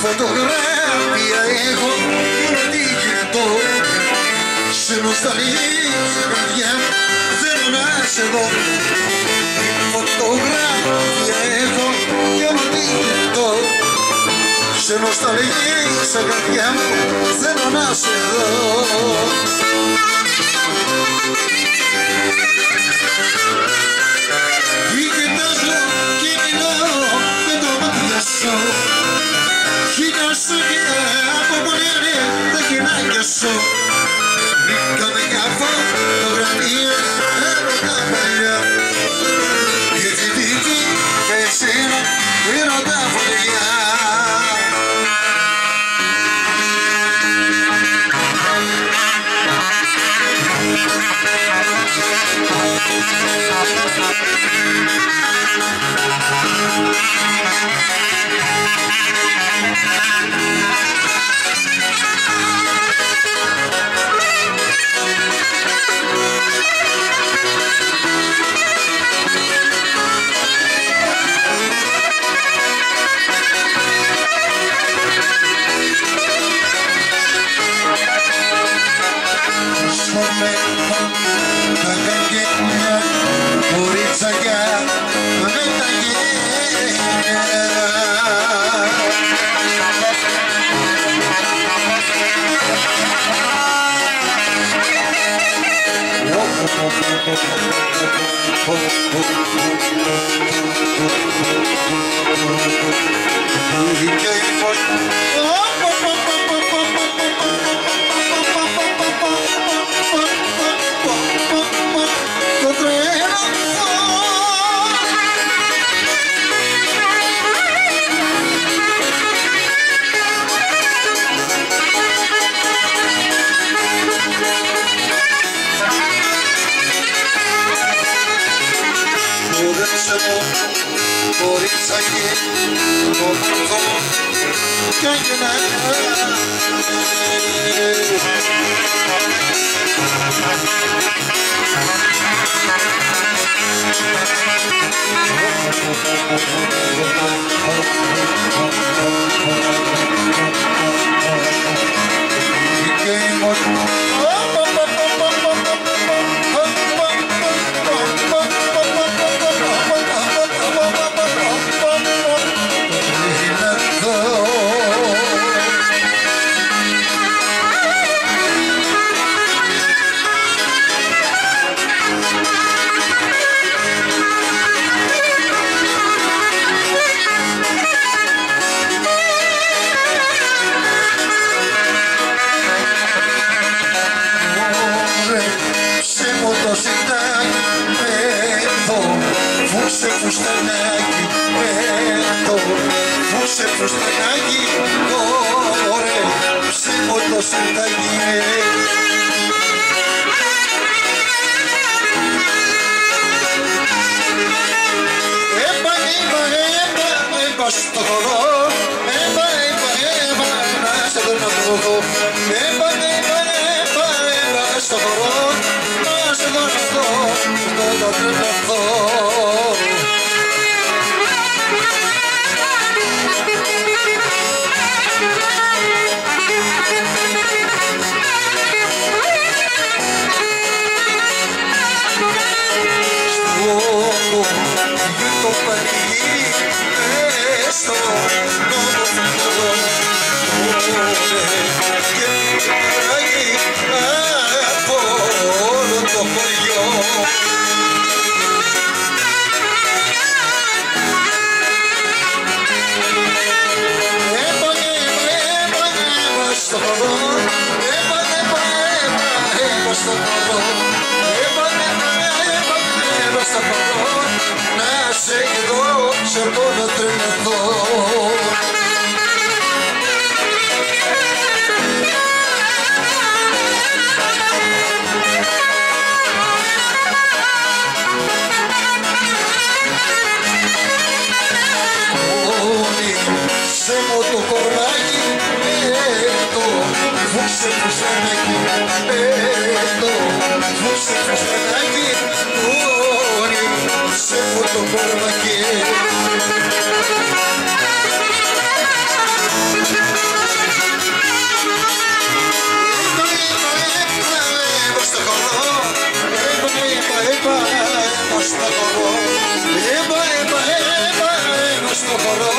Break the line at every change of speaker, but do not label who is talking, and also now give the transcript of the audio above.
Φωτογράφια έχω μόνο τι κοιτώ. Σε νοσταλγίζω καρδιά μου, θέλω να σε δω. Φωτογράφια έχω μόνο τι κοιτώ. Σε νοσταλγίζω καρδιά μου, θέλω να σε δω. Ή κοιτάζω και μιλάω με το μάτια σου. Κοιτάσου και από πολύ τα κοινάκια σου. Βρήκαμε μια φωτογραφία έρωτα παλιά. Και τη δική και εσένα έρωτα φωτιά. Τα κακένια κορίτσακια με τα γένια. Κορίτσακι, το μορφό κι άγγελα. Φούσε φουστανάκι, φούσε φουστανάκι, ωραία, ψήμω το συνταγή. Είπα στο χορό, να σε δω. Είπα στο χορό, να σε δω, να δω. Να σε δω, σε πω να τρελαθώ. φουστανάκι, το φουστανάκι, όνει σε φωτοκόρβακι. Στο χορό